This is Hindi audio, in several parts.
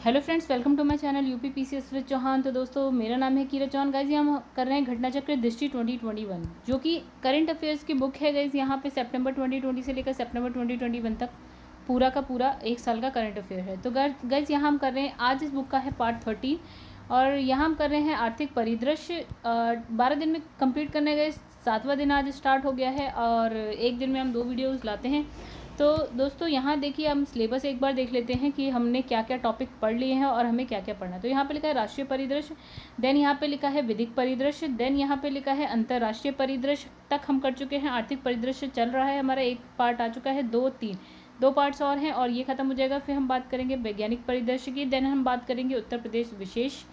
Hello friends, welcome to my channel UP PCS with Chauhan. तो दोस्तों, मेरा नाम है कीरा चौहान। गाइज हम कर रहे हैं घटना चक्र दृष्टि 2021, जो कि करंट अफेयर्स की बुक है। गाइज यहाँ पे सितंबर 2020 से लेकर सितंबर 2021 तक पूरा का पूरा एक साल का करंट अफेयर है। तो गाइज यहाँ हम कर रहे हैं, आज इस बुक का है पार्ट 13 और यहाँ हम कर रहे हैं आर्थिक परिदृश्य। 12 दिन में कंप्लीट करने गए, 7वां दिन आज स्टार्ट हो गया है और एक दिन में हम 2 वीडियोज़ लाते हैं। तो दोस्तों यहाँ देखिए, हम सिलेबस एक बार देख लेते हैं कि हमने क्या क्या टॉपिक पढ़ लिए हैं और हमें क्या क्या पढ़ना है। तो यहाँ पे लिखा है राष्ट्रीय परिदृश्य, देन यहाँ पे लिखा है विधिक परिदृश्य, देन यहाँ पे लिखा है अंतर्राष्ट्रीय परिदृश्य तक हम कर चुके हैं। आर्थिक परिदृश्य चल रहा है, हमारा एक पार्ट आ चुका है, 2 पार्ट्स और हैं और ये खत्म हो जाएगा। फिर हम बात करेंगे वैज्ञानिक परिदृश्य की, देन हम बात करेंगे उत्तर प्रदेश विशेष,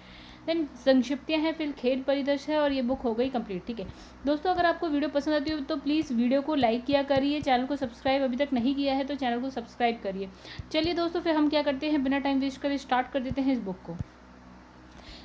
देन संक्षिप्तियाँ हैं, फिर खेल परिदृश्य है और ये बुक हो गई कंप्लीट। ठीक है दोस्तों, अगर आपको वीडियो पसंद आती हो तो प्लीज़ वीडियो को लाइक किया करिए, चैनल को सब्सक्राइब अभी तक नहीं किया है तो चैनल को सब्सक्राइब करिए। चलिए दोस्तों, फिर हम क्या करते हैं, बिना टाइम वेस्ट करे स्टार्ट कर देते हैं इस बुक को।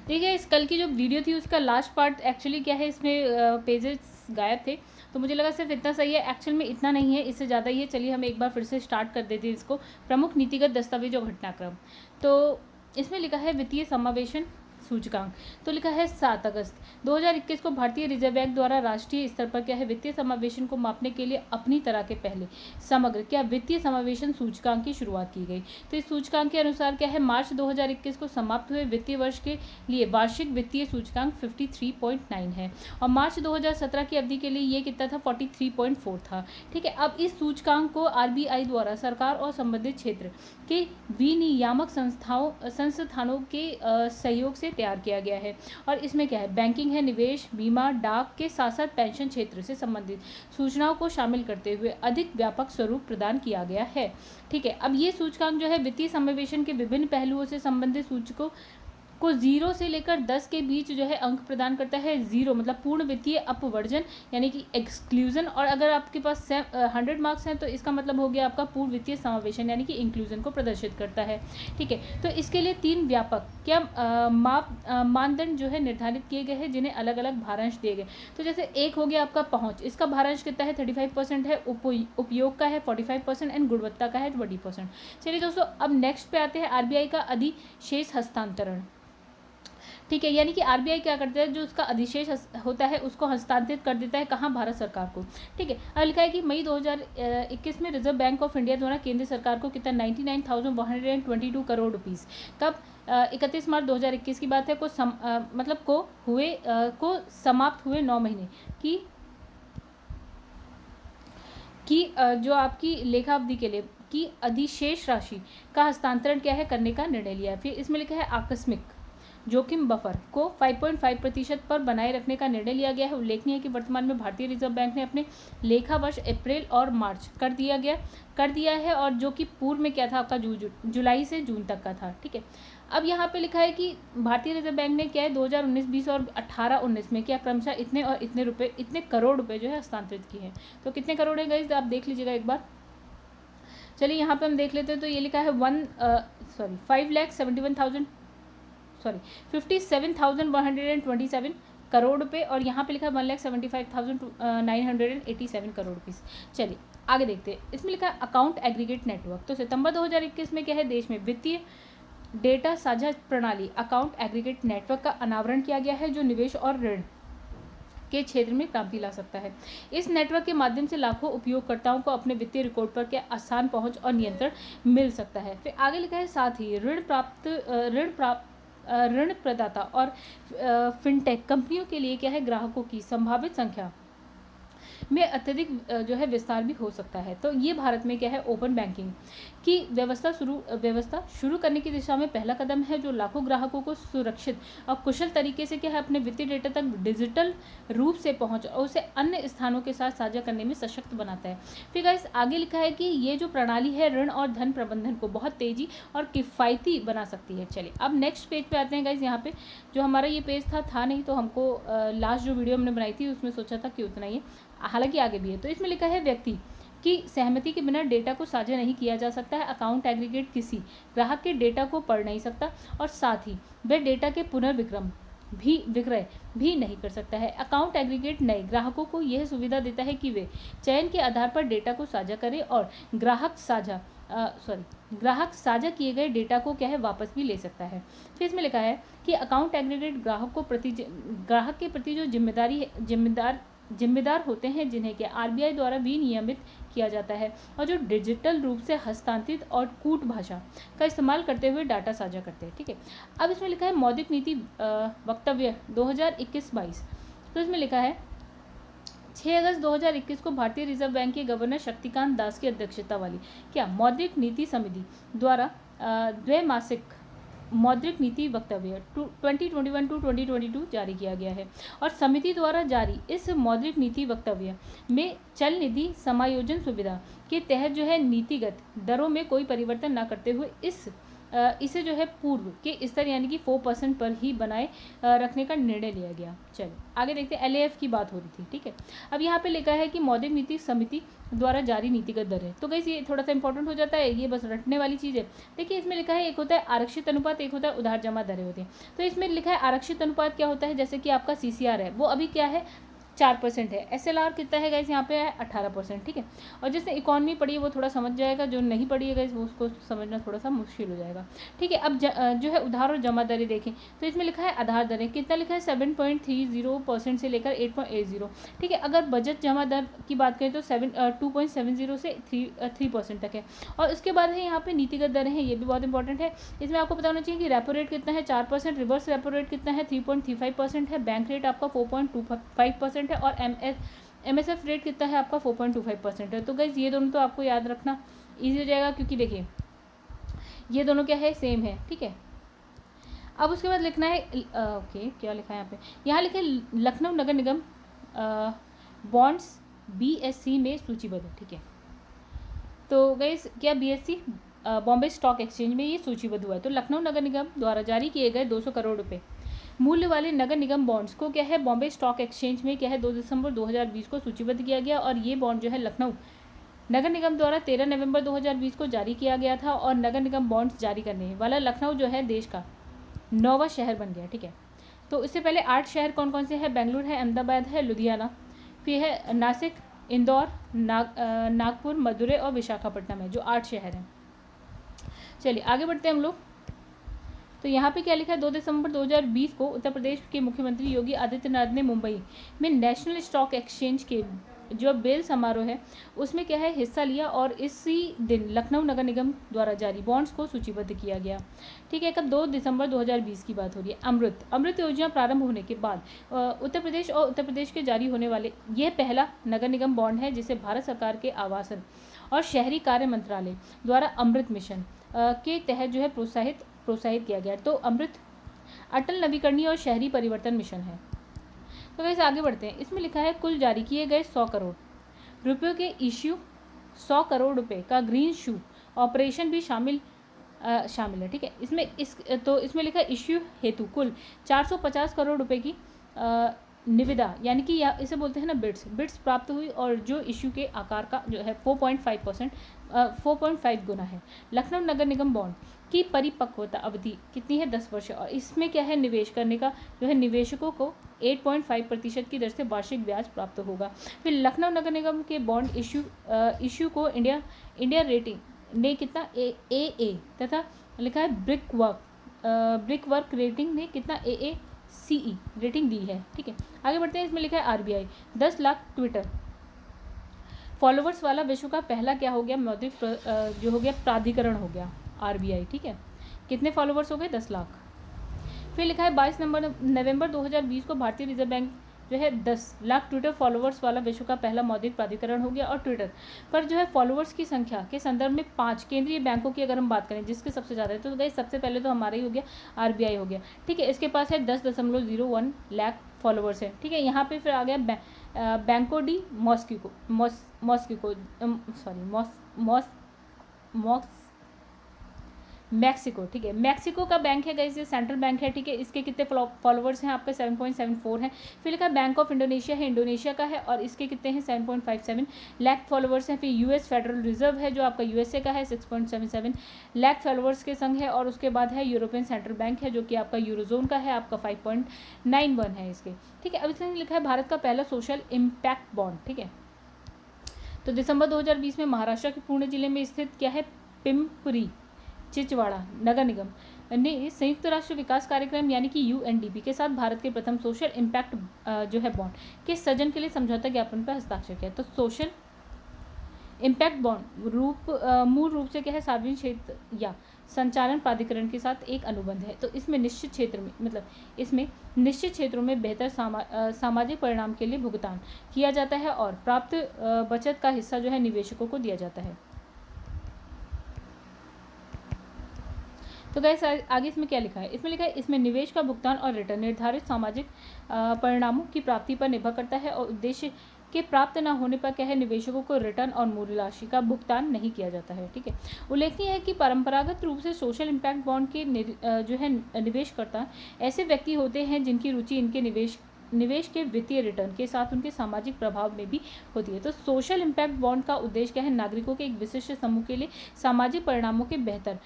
देखिए, इस कल की जो वीडियो थी उसका लास्ट पार्ट एक्चुअली क्या है, इसमें पेजेस गायब थे तो मुझे लगा सिर्फ इतना सही है। एक्चुअल में इतना नहीं है, इससे ज़्यादा ही है। चलिए हम एक बार फिर से स्टार्ट कर देते हैं इसको। प्रमुख नीतिगत दस्तावेज और घटनाक्रम, तो इसमें लिखा है वित्तीय समावेशन सूचकांक। तो लिखा है 7 अगस्त 2021 को भारतीय रिजर्व बैंक द्वारा राष्ट्रीय स्तर पर क्या है, वित्तीय समावेशन को मापने के लिए अपनी तरह के पहले समग्र क्या वित्तीय समावेशन सूचकांक की शुरुआत की गई। तो इस सूचकांक के अनुसार क्या है, मार्च 2021 को समाप्त हुए वित्तीय वर्ष के लिए वार्षिक वित्तीय सूचकांक 53.9 है और मार्च 2017 की अवधि के लिए ये कितना था, 43.4 था। ठीक है, अब इस सूचकांक को आरबीआई द्वारा सरकार और संबंधित क्षेत्र के विनियामक संस्थानों के सहयोग से तैयार किया गया है और इसमें क्या है, बैंकिंग है, निवेश, बीमा, डाक के साथ साथ पेंशन क्षेत्र से संबंधित सूचनाओं को शामिल करते हुए अधिक व्यापक स्वरूप प्रदान किया गया है। ठीक है, अब ये सूचकांक जो है वित्तीय समावेशन के विभिन्न पहलुओं से संबंधित सूचकों को 0 से लेकर 10 के बीच जो है अंक प्रदान करता है। 0 मतलब पूर्ण वित्तीय अपवर्जन यानी कि एक्सक्लूजन, और अगर आपके पास 100 मार्क्स हैं तो इसका मतलब हो गया आपका पूर्ण वित्तीय समावेशन यानी कि इंक्लूजन को प्रदर्शित करता है। ठीक है, तो इसके लिए 3 व्यापक क्या मानदंड जो है निर्धारित किए गए हैं, जिन्हें अलग अलग भारांश दिए गए। तो जैसे एक हो गया आपका पहुँच, इसका भारांश कितना है, 35% है, उपयोग का है 45% एंड गुणवत्ता का है 20%। चलिए दोस्तों, अब नेक्स्ट पे आते हैं आरबीआई का अधिशेष हस्तांतरण। ठीक है, यानी कि आरबीआई क्या करता है, जो उसका अधिशेष होता है उसको हस्तांतरित कर देता है कहाँ, भारत सरकार को। ठीक है, अब लिखा है कि मई 2021 में रिजर्व बैंक ऑफ इंडिया द्वारा केंद्र सरकार को कितना 99,122 करोड़ रुपीस कब 31 मार्च 2021 की बात है को समाप्त हुए 9 महीने की जो आपकी लेखा अवधि के लिए की अधिशेष राशि का हस्तांतरण क्या है, करने का निर्णय लिया है। फिर इसमें लिखा है आकस्मिक जोखिम बफर को 5.5% पर बनाए रखने का निर्णय लिया गया है। उल्लेखनीय है कि वर्तमान में भारतीय रिजर्व बैंक ने अपने लेखा वर्ष अप्रैल और मार्च कर दिया है और जो कि पूर्व में क्या था आपका जुलाई से जून तक का था। ठीक है, अब यहाँ पे लिखा है कि भारतीय रिजर्व बैंक ने क्या है 2019-20 और 18-19 में क्या क्रमशः इतने और इतने करोड़ रुपए जो है हस्तांतरित किए हैं। तो कितने करोड़ है गाइस, आप देख लीजिएगा एक बार। चलिए यहाँ पे हम देख लेते हैं। तो ये लिखा है 57,127 करोड़ रुपए और यहाँ पे लिखा है 1,75,987 करोड़ रुपीस। चलिए आगे देखते हैं, इसमें लिखा है अकाउंट एग्रीगेट नेटवर्क। तो सितंबर 2021 में क्या है, देश में वित्तीय डेटा साझा प्रणाली अकाउंट एग्रीगेट नेटवर्क का अनावरण किया गया है, जो निवेश और ऋण के क्षेत्र में क्रांति ला सकता है। इस नेटवर्क के माध्यम से लाखों उपयोगकर्ताओं को अपने वित्तीय रिकॉर्ड पर क्या आसान पहुंच और नियंत्रण मिल सकता है। फिर आगे लिखा है साथ ही ऋण प्रदाता और फिनटेक कंपनियों के लिए क्या है, ग्राहकों की संभावित संख्या में अत्यधिक जो है विस्तार भी हो सकता है। तो ये भारत में क्या है, ओपन बैंकिंग की व्यवस्था शुरू करने की दिशा में पहला कदम है, जो लाखों ग्राहकों को सुरक्षित और कुशल तरीके से क्या है अपने वित्तीय डेटा तक डिजिटल रूप से पहुंच और उसे अन्य स्थानों के साथ साझा करने में सशक्त बनाता है। फिर गाइस आगे लिखा है कि ये जो प्रणाली है ऋण और धन प्रबंधन को बहुत तेजी और किफ़ायती बना सकती है। चलिए अब नेक्स्ट पेज पे आते हैं गाइस। यहाँ पे जो हमारा ये पेज था नहीं, तो हमको लास्ट जो वीडियो हमने बनाई थी उसमें सोचा था कि उतना ही, हालांकि आगे भी है। तो इसमें लिखा है व्यक्ति की सहमति के बिना डेटा को साझा नहीं किया जा सकता है। अकाउंट एग्रीगेट किसी ग्राहक के डेटा को पढ़ नहीं सकता और साथ ही वह डेटा के विक्रय भी नहीं कर सकता है। अकाउंट एग्रीगेट नए ग्राहकों को यह सुविधा देता है कि वे चयन के आधार पर डेटा को साझा करें और ग्राहक साझा ग्राहक साझा किए गए डेटा को क्या है वापस भी ले सकता है। फिर इसमें लिखा है कि अकाउंट एग्रीगेट ग्राहक के प्रति जो जिम्मेदार होते हैं, जिन्हें क्या आरबीआई द्वारा विनियमित किया जाता है, और जो डिजिटल रूप से हस्तांतरित और कूट भाषा का इस्तेमाल करते हुए डाटा साझा करते हैं। ठीक है, अब इसमें लिखा है मौद्रिक नीति वक्तव्य 2021-22। तो इसमें लिखा है 6 अगस्त 2021 को भारतीय रिजर्व बैंक के गवर्नर शक्तिकांत दास की अध्यक्षता वाली क्या मौद्रिक नीति समिति द्वारा द्वैमासिक मौद्रिक नीति वक्तव्य 2021 टू 2022 जारी किया गया है। और समिति द्वारा जारी इस मौद्रिक नीति वक्तव्य में चल निधि समायोजन सुविधा के तहत जो है नीतिगत दरों में कोई परिवर्तन न करते हुए इसे जो है पूर्व के स्तर यानी कि 4% पर ही बनाए रखने का निर्णय लिया गया। चलो आगे देखते हैं, LAF की बात हो रही थी। ठीक है, अब यहाँ पे लिखा है कि मौद्रिक नीति समिति द्वारा जारी नीतिगत दर है। तो गाइस ये थोड़ा सा इंपॉर्टेंट हो जाता है, ये बस रटने वाली चीज़ है। देखिए इसमें लिखा है एक होता है आरक्षित अनुपात, एक होता है उधार जमा दरें होती हैं। तो इसमें लिखा है आरक्षित अनुपात क्या होता है, जैसे कि आपका CCR है वो अभी क्या है 4% है। SLR कितना है गाइस, यहाँ पे है 18%। ठीक है, और जिसने इकॉनमी पढ़ी है वो थोड़ा समझ जाएगा, जो नहीं पढ़ी है गाइस वो उसको समझना थोड़ा सा मुश्किल हो जाएगा। ठीक है, अब जो है उधार और जमा दरें देखें तो इसमें लिखा है आधार दरें कितना लिखा है 7.30% से लेकर 8.80। ठीक है, अगर बजट जमा दर की बात करें तो 2.70 से 3% तक है। और उसके बाद है यहाँ पे नीतिगत दरें हैं, ये भी बहुत इंपॉर्टेंट है। इसमें आपको पता होना चाहिए कि रेपो रेट कितना है 4%, रिवर्स रेपो रेट कितना है 3.35% है, बैंक रेट आपका 4.25% है, और MSF रेट कितना है आपका 4.25% है। तो गाइज ये दोनों तो आपको याद रखना इजी हो जाएगा, क्योंकि देखिए ये दोनों क्या है सेम है। ठीक है, अब उसके बाद लिखना है ओके क्या लिखा है यहाँ लिखे लखनऊ नगर निगम बॉन्ड्स BSE में सूचीबद्ध। ठीक है, तो गाइज क्या BSE बॉम्बे स्टॉक एक्सचेंज में ये सूचीबद्ध हुआ है। तो लखनऊ नगर निगम द्वारा जारी किए गए 200 करोड़ रुपए मूल्य वाले नगर निगम बॉन्ड्स को क्या है बॉम्बे स्टॉक एक्सचेंज में क्या है 2 दिसंबर 2020 को सूचीबद्ध किया गया। और ये बॉन्ड जो है लखनऊ नगर निगम द्वारा 13 नवंबर 2020 को जारी किया गया था। और नगर निगम बॉन्ड्स जारी करने वाला लखनऊ जो है देश का 9वां शहर बन गया। ठीक है, तो इससे पहले 8 शहर कौन कौन से हैं, बेंगलुरु है, अहमदाबाद है, लुधियाना, फिर है नासिक, इंदौर, नागपुर, मदुरै और विशाखापट्टनम है, जो 8 शहर हैं। चलिए आगे बढ़ते हैं हम लोग। तो यहाँ पे क्या लिखा है 2 दिसंबर 2020 को उत्तर प्रदेश के मुख्यमंत्री योगी आदित्यनाथ ने मुंबई में नेशनल स्टॉक एक्सचेंज के जो बेल समारोह है उसमें क्या है हिस्सा लिया। और इसी दिन लखनऊ नगर निगम द्वारा जारी बॉन्ड्स को सूचीबद्ध किया गया। ठीक है, कब 2 दिसंबर 2020 की बात हो रही है। अमृत योजना प्रारंभ होने के बाद उत्तर प्रदेश और उत्तर प्रदेश के जारी होने वाले यह पहला नगर निगम बॉन्ड है जिसे भारत सरकार के आवासन और शहरी कार्य मंत्रालय द्वारा अमृत मिशन के तहत जो है प्रोत्साहित किया गया। तो अमृत अटल नवीकरणीय और शहरी परिवर्तन मिशन है। तो वैसे आगे बढ़ते हैं, इसमें लिखा है कुल जारी किए गए 100 करोड़ रुपयों के इश्यू 100 करोड़ रुपए का ग्रीन शू ऑपरेशन भी शामिल है। ठीक है, इसमें लिखा है इश्यू हेतु कुल 450 करोड़ रुपए की निविदा यानी कि इसे बोलते हैं ना बिट्स प्राप्त हुई। और जो इश्यू के आकार का जो है 4.5 गुना है। लखनऊ नगर निगम बॉन्ड की परिपक्वता अवधि कितनी है 10 वर्ष। और इसमें क्या है निवेश करने का जो है निवेशकों को 8.5% की दर से वार्षिक ब्याज प्राप्त होगा। फिर लखनऊ नगर निगम के बॉन्ड इश्यू को इंडिया रेटिंग ने कितना AA तथा लिखा है ब्रिक वर्क रेटिंग ने कितना AACE रेटिंग दी है। ठीक है, आगे बढ़ते हैं। इसमें लिखा है RBI 10 लाख ट्विटर फॉलोवर्स वाला विश्व का पहला क्या हो गया मौद्रिक जो हो गया प्राधिकरण हो गया RBI। ठीक है, कितने फॉलोवर्स हो गए 10 लाख। फिर लिखा है 22 नवंबर 2020 को भारतीय रिजर्व बैंक जो है 10 लाख ट्विटर फॉलोवर्स वाला विश्व का पहला मौद्रिक प्राधिकरण हो गया। और ट्विटर पर जो है फॉलोवर्स की संख्या के संदर्भ में 5 केंद्रीय बैंकों की अगर हम बात करें जिसके सबसे ज़्यादा है तो गई सबसे पहले तो हमारा ही हो गया RBI हो गया। ठीक है, इसके पास है 10.01 लाख फॉलोवर्स है। ठीक है, यहाँ पे फिर आ गया बैंको डी मैक्सिको। ठीक है, मैक्सिको का बैंक है गाइस, ये सेंट्रल बैंक है। ठीक है, इसके कितने फॉलोवर्स हैं आपके 7.74 हैं। फिर लिखा बैंक ऑफ इंडोनेशिया है, इंडोनेशिया का है और इसके कितने हैं 7.57 लाख फॉलोवर्स हैं। फिर US फेडरल रिजर्व है जो आपका USA का है 6.77 लाख फॉलोवर्स के संग है। और उसके बाद है यूरोपियन सेंट्रल बैंक है जो कि आपका यूरोजोन का है, आपका 5.91 है इसके। ठीक है, अब इसमें लिखा है भारत का पहला सोशल इम्पैक्ट बॉन्ड। ठीक है, तो दिसंबर 2020 में महाराष्ट्र के पुणे जिले में स्थित क्या है पिंपरी चिचवाड़ा नगर निगम ने संयुक्त राष्ट्र विकास कार्यक्रम यानी कि यूएनडीपी के साथ भारत के प्रथम सोशल इम्पैक्ट जो है बॉन्ड के सृजन के लिए समझौता ज्ञापन पर हस्ताक्षर किया। तो सोशल इम्पैक्ट बॉन्ड मूल रूप से क्या है, सार्वजनिक क्षेत्र या संचालन प्राधिकरण के साथ एक अनुबंध है। तो इसमें निश्चित क्षेत्र में इसमें निश्चित क्षेत्रों में बेहतर सामाजिक परिणाम के लिए भुगतान किया जाता है और प्राप्त बचत का हिस्सा जो है निवेशकों को दिया जाता है। तो गाइस आगे इसमें क्या लिखा है, इसमें लिखा है इसमें निवेश का भुगतान और रिटर्न निर्धारित सामाजिक परिणामों की प्राप्ति पर निर्भर करता है और उद्देश्य के प्राप्त न होने पर क्या है, निवेशकों को रिटर्न और मूल्य राशि का भुगतान नहीं किया जाता है। ठीक है, उल्लेखनीय है कि परंपरागत रूप से सोशल इम्पैक्ट बॉन्ड के जो है निवेशकर्ता ऐसे व्यक्ति होते हैं जिनकी रुचि इनके निवेश के वित्तीय रिटर्न के साथ उनके सामाजिक प्रभाव में भी होती है। तो सोशल इम्पैक्ट बॉन्ड का उद्देश्य क्या है, नागरिकों के एक विशिष्ट समूह के लिए सामाजिक परिणामों के बेहतर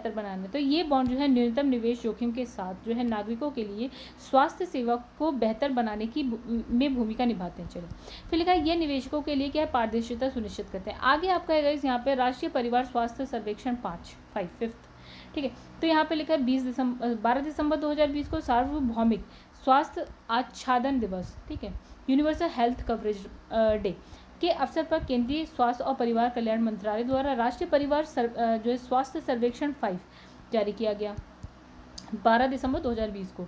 बनाना। तो ये बॉन्ड जो है न्यूनतम निवेश जोखिम के साथ जो है नागरिकों के लिए स्वास्थ्य सेवा को बेहतर बनाने की में भूमिका निभाते हैं। चलो फिर लिखा है ये निवेशकों के लिए क्या है, पारदर्शिता सुनिश्चित करते हैं। आगे आपका है यहाँ पे राष्ट्रीय परिवार स्वास्थ्य सर्वेक्षण 5 ठीक है। तो यहाँ पे लिखा है 12 दिसंबर 2020 को सार्वभौमिक स्वास्थ्य आच्छादन दिवस, ठीक है, यूनिवर्सल हेल्थ कवरेज डे के अवसर पर केंद्रीय स्वास्थ्य और परिवार कल्याण मंत्रालय द्वारा राष्ट्रीय परिवार जो है स्वास्थ्य सर्वेक्षण 5 जारी किया गया 12 दिसंबर 2020 को।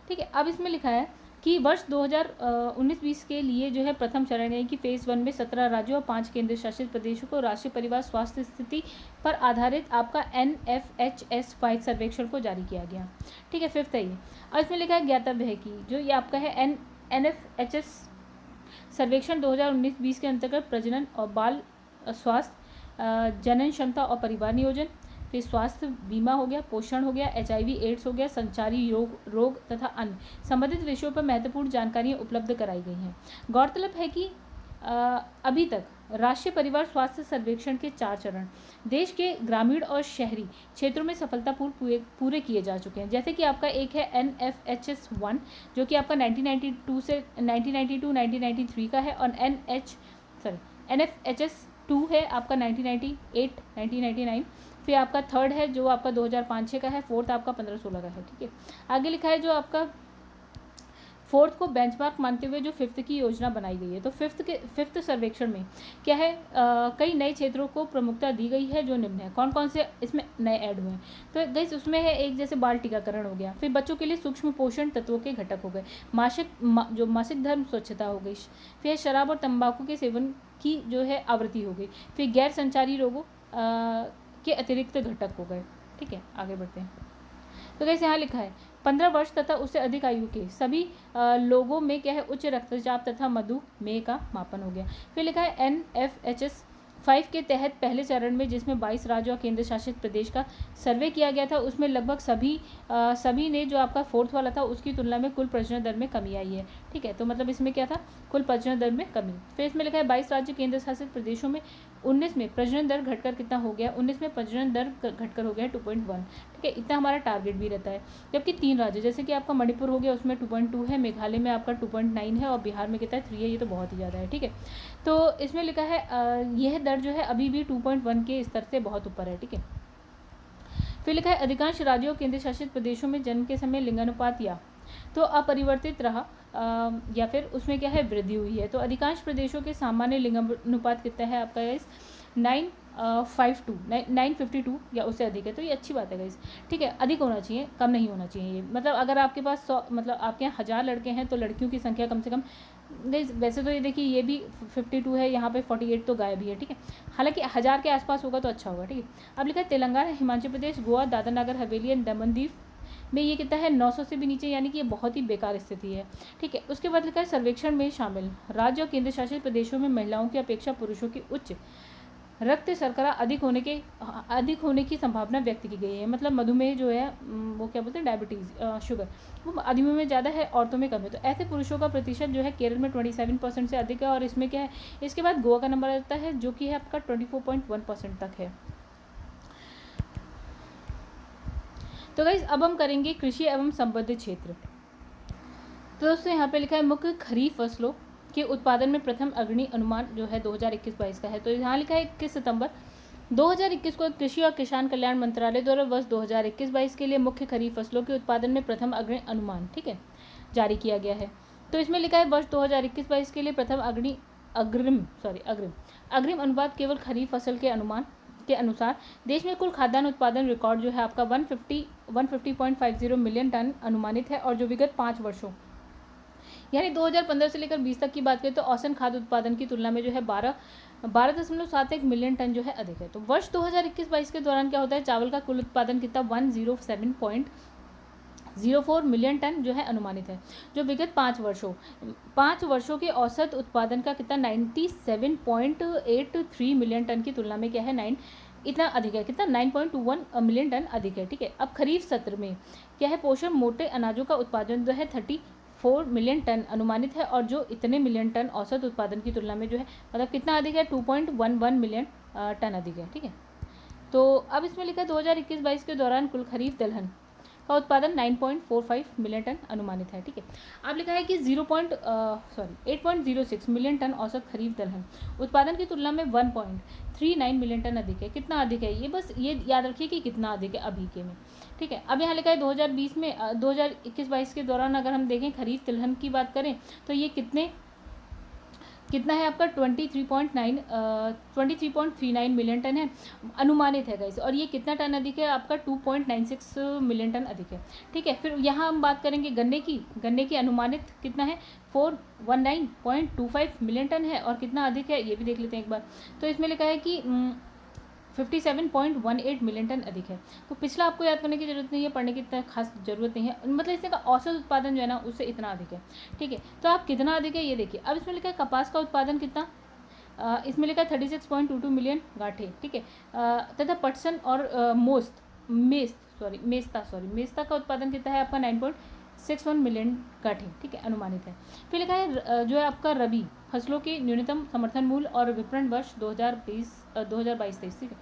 ठीक है, अब इसमें लिखा है कि वर्ष 2019-20 के लिए जो है प्रथम चरण यानी कि फेज़ 1 में 17 राज्यों और 5 केंद्र शासित प्रदेशों को राष्ट्रीय परिवार स्वास्थ्य स्थिति पर आधारित आपका NFHS 5 सर्वेक्षण को जारी किया गया। ठीक है, फिफ्थ है ये। और इसमें लिखा है ज्ञातव्य है कि जो ये आपका है NFHS सर्वेक्षण 2019-20 के अंतर्गत प्रजनन और बाल स्वास्थ्य, जनन क्षमता और परिवार नियोजन, फिर स्वास्थ्य बीमा हो गया, पोषण हो गया, HIV एड्स हो गया, संचारी रोग तथा अन्य संबंधित विषयों पर महत्वपूर्ण जानकारियाँ उपलब्ध कराई गई हैं। गौरतलब है कि अभी तक राष्ट्रीय परिवार स्वास्थ्य सर्वेक्षण के 4 चरण देश के ग्रामीण और शहरी क्षेत्रों में सफलतापूर्वक पूरे किए जा चुके हैं। जैसे कि आपका एक है NFHS 1 जो कि आपका 1992-1993 का है और NFHS 2 है आपका 1998-1999। फिर आपका थर्ड है जो आपका 2005-06 का है, फोर्थ आपका 15-16 का है। ठीक है, आगे लिखा है जो आपका फोर्थ को बेंचमार्क मानते हुए जो फिफ्थ की योजना बनाई गई है। तो फिफ्थ सर्वेक्षण में क्या है, कई नए क्षेत्रों को प्रमुखता दी गई है जो निम्न है। कौन कौन से इसमें नए ऐड हुए हैं, तो गाइस उसमें है एक जैसे बाल टीकाकरण हो गया, फिर बच्चों के लिए सूक्ष्म पोषण तत्वों के घटक हो गए, मासिक धर्म स्वच्छता हो गई, फिर शराब और तंबाकू के सेवन की जो है आवृत्ति हो गई, फिर गैर संचारी रोगों के अतिरिक्त घटक हो गए। ठीक है, आगे बढ़ते हैं। तो कैसे यहाँ लिखा है 15 वर्ष तथा उससे अधिक आयु के सभी लोगों में क्या है उच्च रक्तचाप तथा मधुमेह का मापन हो गया। फिर लिखा है NFHS 5 के तहत पहले चरण में जिसमें 22 राज्यों और केंद्र शासित प्रदेश का सर्वे किया गया था उसमें लगभग सभी ने जो आपका फोर्थ वाला था उसकी तुलना में कुल प्रजनन दर में कमी आई है। ठीक है, तो मतलब इसमें क्या था, कुल प्रजनन दर में कमी। फिर इसमें लिखा है 22 राज्य केंद्र शासित प्रदेशों में 19 में प्रजनन दर घटकर कितना हो गया, 19 में प्रजनन दर घटकर हो गया 2.1। ठीक है, इतना हमारा टारगेट भी रहता है। जबकि 3 राज्य जैसे कि आपका मणिपुर हो गया उसमें 2.2 है, मेघालय में आपका 2.9 है और बिहार में कितना है 3 है, ये तो बहुत ही ज़्यादा है। ठीक है, तो इसमें लिखा है यह दर जो है अभी भी 2.1 के स्तर से बहुत ऊपर है। ठीक है, फिर लिखा है अधिकांश राज्यों और केंद्र शासित प्रदेशों में जन्म के समय लिंगानुपात या तो अपरिवर्तित रहा या फिर उसमें क्या है वृद्धि हुई है। तो अधिकांश प्रदेशों के सामान्य लिंगानुपात कितना है आपका गाइस 952 या उससे अधिक है, तो ये अच्छी बात है गाइस। ठीक है, अधिक होना चाहिए, कम नहीं होना चाहिए। ये मतलब अगर आपके पास 100 मतलब आपके यहाँ 1000 लड़के हैं तो लड़कियों की संख्या कम से कम गाइस, वैसे तो ये देखिए ये भी 52 है, यहाँ पे 48 तो गायब ही है। ठीक है, हालांकि 1000 के आसपास होगा तो अच्छा होगा। ठीक है, अब लिखा है तेलंगाना, हिमाचल प्रदेश, गोवा, दादरा नगर हवेली एंड दमन दीव में ये कितना है 900 से भी नीचे, यानी कि ये बहुत ही बेकार स्थिति है। ठीक है, उसके बाद लिखा है सर्वेक्षण में शामिल राज्य और केंद्र शासित प्रदेशों में महिलाओं की अपेक्षा पुरुषों की उच्च रक्त शर्करा अधिक होने की संभावना व्यक्त की गई है। मतलब मधुमेह जो है वो क्या बोलते हैं डायबिटीज़ शुगर, वो आदमियों में ज़्यादा है, औरतों में कम है। तो ऐसे पुरुषों का प्रतिशत जो है केरल में 27% से अधिक है और इसमें क्या है, इसके बाद गोवा का नंबर आता है जो कि है आपका 24.1% तक है। तो गाइस अब हम करेंगे कृषि एवं संबद्ध क्षेत्र। तो दोस्तों यहाँ पे लिखा है मुख्य खरीफ फसलों के उत्पादन में प्रथम अग्रणी अनुमान जो है 2021-22 का है। तो यहाँ लिखा है 21 सितंबर 2021 को कृषि और किसान कल्याण मंत्रालय द्वारा वर्ष 2021-22 के लिए मुख्य खरीफ फसलों के उत्पादन में प्रथम अग्रिम अनुमान, ठीक है, जारी किया गया है। तो इसमें लिखा है वर्ष 2021-22 के लिए प्रथम अग्रिम अनुपात केवल खरीफ फसल के अनुमान के अनुसार देश में कुल खाद्यान्न उत्पादन रिकॉर्ड जो है आपका 150.50 मिलियन टन अनुमानित है, और जो विगत 5 वर्षों यानी 2015 से लेकर 20 तक की बात करें तो औसत खाद्य उत्पादन की तुलना में जो है 12.71 मिलियन टन जो है अधिक है। तो वर्ष 2021-22 के दौरान क्या होता है, चावल का कुल उत्पादन कितना 107.04 मिलियन टन जो है अनुमानित है, जो विगत 5 वर्षों के औसत उत्पादन का कितना 97.83 मिलियन टन की तुलना में क्या है इतना अधिक है, कितना 9.21 मिलियन टन अधिक है, ठीक है। अब खरीफ सत्र में क्या है, पोषण मोटे अनाजों का उत्पादन जो है 34 मिलियन टन अनुमानित है, और जो इतने मिलियन टन औसत उत्पादन की तुलना में जो है मतलब कितना अधिक है 2.11 मिलियन टन अधिक है, ठीक है। तो अब इसमें लिखा है 2021-22 के दौरान कुल खरीफ दलहन का उत्पादन 9.45 मिलियन टन अनुमानित है, ठीक है। अब लिखा है कि 8.06 मिलियन टन औसत खरीफ दलहन उत्पादन की तुलना में 1.39 मिलियन टन अधिक है। कितना अधिक है ये बस ये याद रखिए कि कितना अधिक है अभी के में, ठीक है। अब यहाँ लिखा है 2020 में 2021-22 के दौरान अगर हम देखें खरीफ तिलहन की बात करें तो ये कितना है आपका 23.39 मिलियन टन है अनुमानित है गाइस, और ये कितना टन अधिक है आपका 2.96 मिलियन टन अधिक है, ठीक है। फिर यहाँ हम बात करेंगे गन्ने की अनुमानित कितना है 419.25 मिलियन टन है, और कितना अधिक है ये भी देख लेते हैं एक बार। तो इसमें लिखा है कि 57.18 मिलियन टन अधिक है। तो पिछला आपको याद करने की जरूरत नहीं है, पढ़ने की इतना खास जरूरत नहीं है, मतलब इसका औसत उत्पादन जो है ना उससे इतना अधिक है, ठीक है। तो आप कितना अधिक है ये देखिए। अब इसमें लिखा है कपास का उत्पादन कितना, इसमें लिखा है 36.22 मिलियन गांठे, ठीक है। तथा पटसन और मेस्ता का उत्पादन कितना है आपका 9.61 मिलियन गांठे, ठीक है, अनुमानित है। फिर लिखा है जो है आपका रबी फसलों के न्यूनतम समर्थन मूल्य और विपणन वर्ष 2022-23, ठीक है।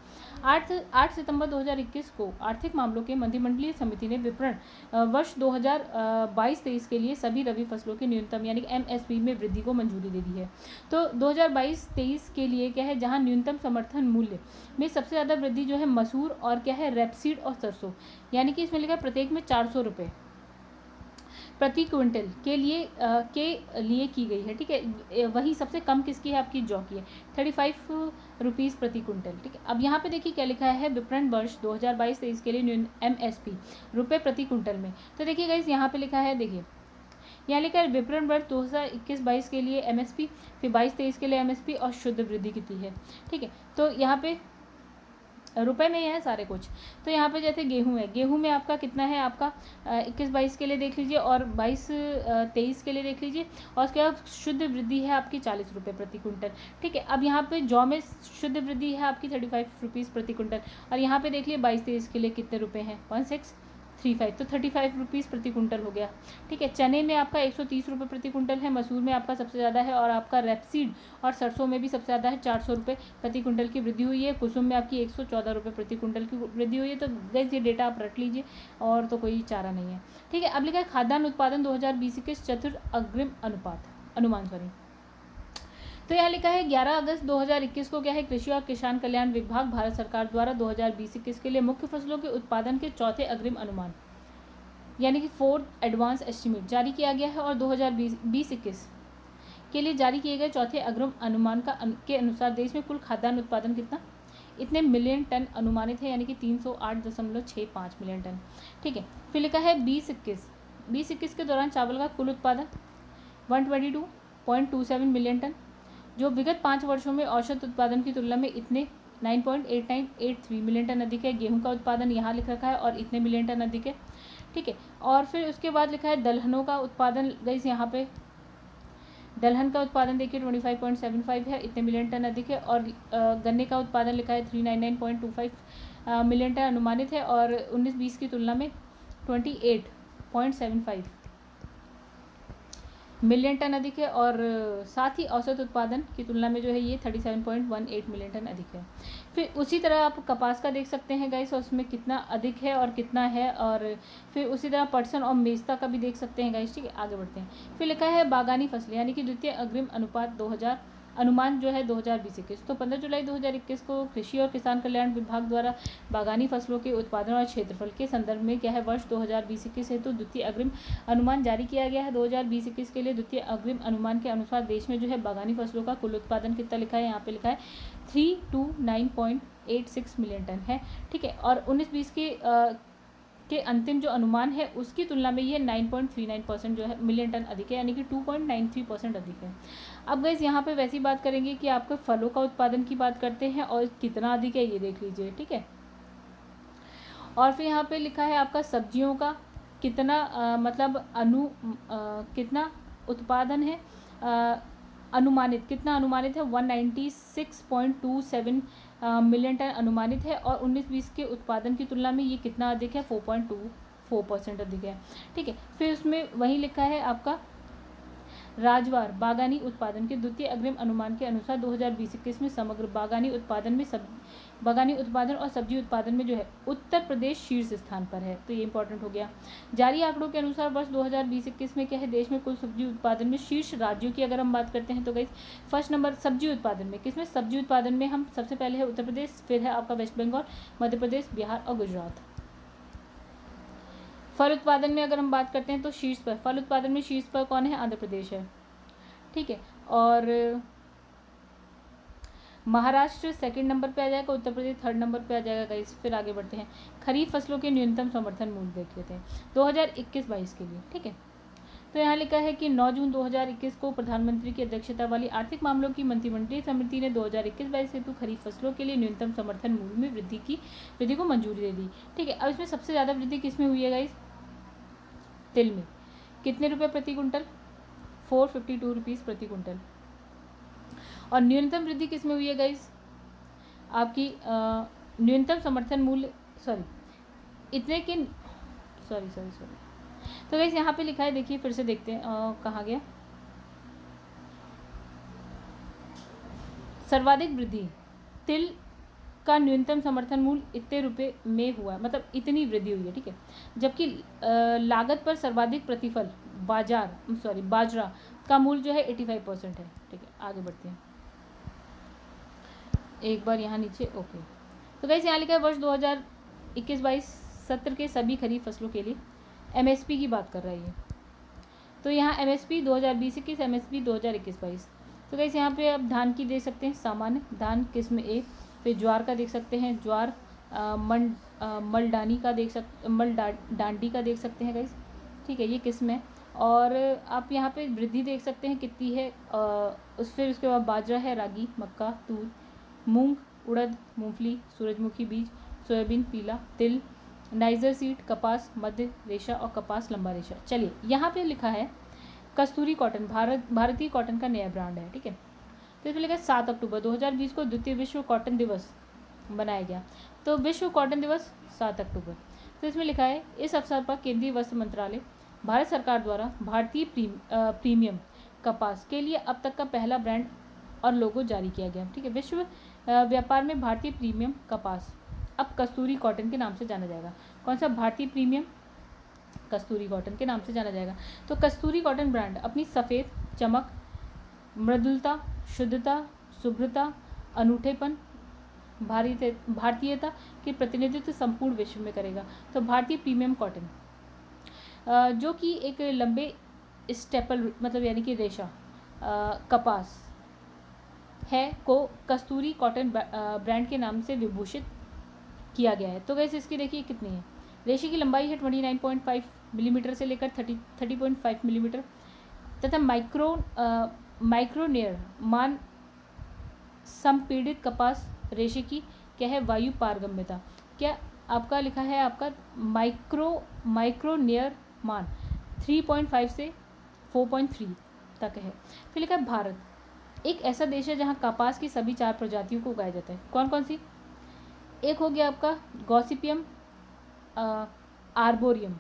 8 सितंबर 2021 को आर्थिक मामलों के मंत्रिमंडलीय समिति ने विपणन वर्ष 2022-23 के लिए सभी रबी फसलों के न्यूनतम यानी कि MSP में वृद्धि को मंजूरी दे दी है। तो 2022-23 के लिए क्या है, जहां न्यूनतम समर्थन मूल्य में सबसे ज़्यादा वृद्धि जो है मसूर और क्या है रेपसीड और सरसों, यानी कि इसमें लिखा है प्रत्येक में 400 रुपये प्रति क्विंटल के लिए की गई है, ठीक है। वही सबसे कम किसकी है आपकी जौ की है 35 रुपीज़ प्रति क्विंटल, ठीक है। अब यहाँ पे देखिए क्या लिखा है विपणन वर्ष 2022-23 के लिए MSP रुपये प्रति क्विंटल में। तो देखिए गाइस यहाँ पे लिखा है, देखिए यहाँ लिखा है विपणन वर्ष 2021-22 के लिए MSP, फिर 22-23 के लिए MSP और शुद्ध वृद्धि कितनी है, ठीक है। तो यहाँ पे रुपए में ही है सारे कुछ। तो यहाँ पे जैसे गेहूं में आपका कितना है आपका 21-22 के लिए देख लीजिए, और 22-23 के लिए देख लीजिए, और उसके बाद शुद्ध वृद्धि है आपकी 40 रुपये प्रति कुंटल, ठीक है। अब यहाँ पे जौ में शुद्ध वृद्धि है आपकी 35 रुपीज़ प्रति कुंटल, और यहाँ पे देख लिए 22-23 के लिए कितने रुपये हैं 1635, तो 35 रुपीज़ प्रति कुंटल हो गया, ठीक है। चने में आपका 130 रुपये प्रति कुंटल है, मसूर में आपका सबसे ज़्यादा है, और आपका रेपसीड और सरसों में भी सबसे ज़्यादा है 400 रुपये प्रति कुंटल की वृद्धि हुई है। कुसुम में आपकी 114 रुपये प्रति कुंटल की वृद्धि हुई है। तो गाइस ये डेटा आप रख लीजिए, और तो कोई चारा नहीं है, ठीक है। अब लिखा है खाद्यान्न उत्पादन 2020 के चतुर्थ अग्रिम अनुमान। तो यहाँ लिखा है 11 अगस्त 2021 को क्या है कृषि और किसान कल्याण विभाग भारत सरकार द्वारा 2020-21 के लिए मुख्य फसलों के उत्पादन के चौथे अग्रिम अनुमान यानी कि 4th एडवांस एस्टीमेट जारी किया गया है, और 2020-21 के लिए जारी किए गए चौथे अग्रिम अनुमान के अनुसार देश में कुल खाद्यान्न उत्पादन कितना इतने मिलियन टन अनुमानित है, यानी कि 308.65 मिलियन टन, ठीक है। फिर लिखा है 20-21 के दौरान चावल का कुल उत्पादन 122.27 मिलियन टन, जो विगत 5 वर्षों में औसत उत्पादन की तुलना में इतने 9.8983 मिलियन टन अधिक है। गेहूं का उत्पादन यहाँ लिख रखा है और इतने मिलियन टन अधिक है, ठीक है। और फिर उसके बाद लिखा है दलहनों का उत्पादन, गाइस यहाँ पे दलहन का उत्पादन देखिए 25.75 है, इतने मिलियन टन अधिक है। और गन्ने का उत्पादन लिखा है 399.25 मिलियन टन अनुमानित है, और 19-20 की तुलना में 28.75 मिलियन टन अधिक है, और साथ ही औसत उत्पादन की तुलना में जो है ये 37.18 मिलियन टन अधिक है। फिर उसी तरह आप कपास का देख सकते हैं गाइस, और उसमें कितना अधिक है और कितना है, और फिर उसी तरह पटसन और मेस्ता का भी देख सकते हैं गाइस, ठीक है। आगे बढ़ते हैं। फिर लिखा है बागानी फसलें यानी कि द्वितीय अग्रिम अनुपात अनुमान जो है 2020-21। तो 15 जुलाई 2021 को कृषि और किसान कल्याण विभाग द्वारा बागानी फसलों के उत्पादन और क्षेत्रफल के संदर्भ में क्या है वर्ष 2020-21 हेतु द्वितीय अग्रिम अनुमान जारी किया गया है। 2020-21 के लिए द्वितीय अग्रिम अनुमान के अनुसार देश में जो है बागानी फसलों का कुल उत्पादन कितना लिखा है, यहाँ पे लिखा है 329.86 मिलियन टन है, ठीक है। और 19-20 के अंतिम जो अनुमान है उसकी तुलना में ये 9.39% जो है मिलियन टन अधिक है, यानी कि 2.93% अधिक है। अब गाइस यहाँ पे वैसी बात करेंगे कि आपके फलों का उत्पादन की बात करते हैं और कितना अधिक है ये देख लीजिए, ठीक है। और फिर यहाँ पे लिखा है आपका सब्जियों का कितना कितना उत्पादन है, अनुमानित कितना अनुमानित है 196.27 मिलियन टन अनुमानित है। और 19-20 के उत्पादन की तुलना में ये कितना अधिक है 4.24% अधिक है, ठीक है। फिर उसमें वही लिखा है आपका राज्यवार बागानी उत्पादन के द्वितीय अग्रिम अनुमान के अनुसार 2020-21 में समग्र बागानी उत्पादन और सब्जी उत्पादन में जो है उत्तर प्रदेश शीर्ष स्थान पर है, तो ये इंपॉर्टेंट हो गया। जारी आंकड़ों के अनुसार वर्ष 2020-21 में क्या है देश में कुल सब्जी उत्पादन में शीर्ष राज्यों की अगर हम बात करते हैं तो गाइस फर्स्ट नंबर सब्जी उत्पादन में किसमें, सब्जी उत्पादन में हम सबसे पहले है उत्तर प्रदेश, फिर है आपका वेस्ट बंगाल, मध्य प्रदेश, बिहार और गुजरात। फल उत्पादन में अगर हम बात करते हैं तो शीर्ष पर फल उत्पादन में शीर्ष पर कौन है, आंध्र प्रदेश है, ठीक है। और महाराष्ट्र सेकंड नंबर पे आ जाएगा, उत्तर प्रदेश थर्ड नंबर पे आ जाएगा गाइस। फिर आगे बढ़ते हैं, खरीफ फसलों के न्यूनतम समर्थन मूल्य देख लेते हैं 2021-22 के लिए, ठीक है। तो यहाँ लिखा है कि 9 जून 2021 को प्रधानमंत्री की अध्यक्षता वाली आर्थिक मामलों की मंत्रिमंडलीय समिति ने 2021-22 हेतु खरीफ फसलों के लिए न्यूनतम समर्थन मूल्य में वृद्धि को मंजूरी दे दी, ठीक है। अब इसमें सबसे ज़्यादा वृद्धि किस में हुई है गाइस, तिल में। कितने रुपये प्रति कुंटल, 452 रुपीज़ प्रति कुंटल। और न्यूनतम वृद्धि किस में हुई है गाइस, आपकी न्यूनतम समर्थन मूल्य इतने के सॉरी तो गाइस यहाँ पे लिखा है, देखिए फिर से देखते हैं कहाँ गया, सर्वाधिक वृद्धि तिल का न्यूनतम समर्थन मूल्य इतने रुपए में हुआ है, मतलब इतनी वृद्धि हुई है, ठीक है। जबकि लागत पर सर्वाधिक प्रतिफल बाजरा का मूल्य जो है 85% है, ठीक है। आगे बढ़ते हैं एक बार यहाँ नीचे, ओके। तो गाइस यहाँ लिखा है वर्ष 2021-22 सत्र के सभी खरीफ फसलों के लिए एमएसपी की बात कर रहा है ये। तो यहाँ एमएसपी 2020-21, एमएसपी 2021-22। तो गाइस यहाँ पे आप धान की दे सकते हैं, सामान्य धान किस्म ए, फिर ज्वार का देख सकते हैं, ज्वार मलडानी का मलडांडी का देख सकते हैं गाइस, ठीक है, ये किस्म है। और आप यहाँ पे वृद्धि देख सकते हैं कितनी है, फिर उसके बाद बाजरा है, रागी, मक्का, तूर, मूंग, उड़द, मूंगफली, सूरजमुखी बीज, सोयाबीन, पीला तिल, नाइजर सीड, कपास मध्य रेशा और कपास लंबा रेशा। चलिए यहाँ पे लिखा है कस्तूरी कॉटन भारतीय कॉटन का नया ब्रांड है, ठीक है। तो इसमें लिखा है 7 अक्टूबर 2020 को द्वितीय विश्व कॉटन दिवस मनाया गया। तो विश्व कॉटन दिवस 7 अक्टूबर। तो इसमें लिखा है इस अवसर पर केंद्रीय वस्त्र मंत्रालय भारत सरकार द्वारा भारतीय प्रीमियम कपास के लिए अब तक का पहला ब्रांड और लोगो जारी किया गया, ठीक है। विश्व व्यापार में भारतीय प्रीमियम कपास अब कस्तूरी कॉटन के नाम से जाना जाएगा। कौन सा, भारतीय प्रीमियम कस्तूरी कॉटन के नाम से जाना जाएगा। तो कस्तूरी कॉटन ब्रांड अपनी सफ़ेद चमक, मृदुलता, शुद्धता, शुभ्रता, अनूठेपन, भारतीयता की प्रतिनिधित्व संपूर्ण विश्व में करेगा। तो भारतीय प्रीमियम कॉटन जो कि एक लंबे स्टेपल मतलब यानी कि रेशा कपास है को कस्तूरी कॉटन ब्रांड के नाम से विभूषित किया गया है। तो वैसे इसकी देखिए कितनी है, रेशे की लंबाई है 29.5 मिलीमीटर से लेकर 30.5 मिलीमीटर तथा माइक्रोनियर मान संपीड़ित कपास रेशे की क्या है, वायु पारगम्यता क्या आपका लिखा है, आपका माइक्रोनियर मान 3.5 से 4.3 तक है। फिर लिखा है भारत एक ऐसा देश है जहां कपास की सभी 4 प्रजातियों को उगाया जाता है। कौन कौन सी, एक हो गया आपका गॉसिपियम आर्बोरियम,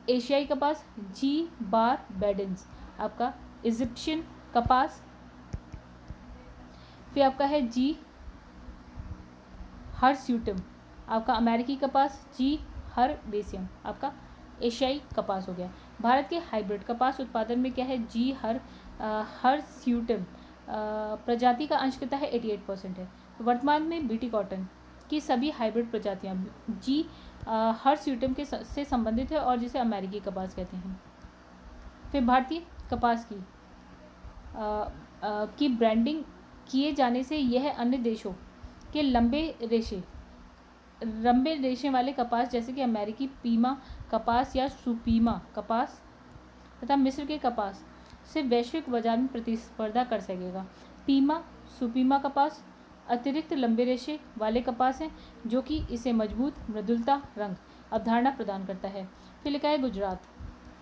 एशियाई कपास, जी बार बेडेंस, आपका इजिप्शियन कपास, फिर आपका है जी हर्स्यूटम, आपका अमेरिकी कपास, जी हर्बेसियम, आपका एशियाई कपास हो गया। भारत के हाइब्रिड कपास उत्पादन में क्या है, जी हर्स्यूटम प्रजाति का अंश कितना है 88% है। वर्तमान में बीटी कॉटन की सभी हाइब्रिड प्रजातियां जी हर्स्यूटम के से संबंधित है और जिसे अमेरिकी कपास कहते हैं। फिर भारतीय कपास की ब्रांडिंग किए जाने से यह अन्य देशों के लंबे रेशे वाले कपास जैसे कि अमेरिकी पीमा कपास या सुपीमा कपास तथा मिस्र के कपास से वैश्विक बाजार में प्रतिस्पर्धा कर सकेगा। पीमा सुपीमा कपास अतिरिक्त लंबे रेशे वाले कपास हैं जो कि इसे मजबूत मृदुलता रंग अवधारणा प्रदान करता है। फिर लिखा है गुजरात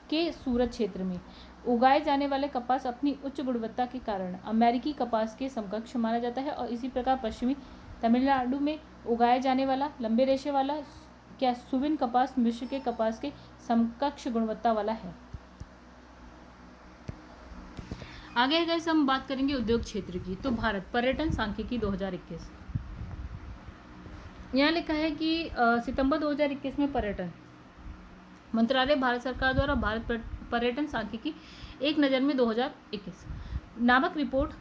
के सूरत क्षेत्र में उगाए जाने वाले कपास अपनी उच्च गुणवत्ता के कारण अमेरिकी कपास के समकक्ष माना जाता है और इसी प्रकार पश्चिमी तमिलनाडु में उगाया जाने वाला लंबे रेशे वाला क्या सुविन कपास मिस्र के कपास के समकक्ष गुणवत्ता वाला है। आगे गाइस हम बात करेंगे उद्योग क्षेत्र की। तो भारत पर्यटन सांख्यिकी 2021 यहाँ लिखा है कि सितंबर 2021 में पर्यटन मंत्रालय भारत सरकार द्वारा भारत पर्यटन सांख्यिकी एक नज़र में 2021 नामक रिपोर्ट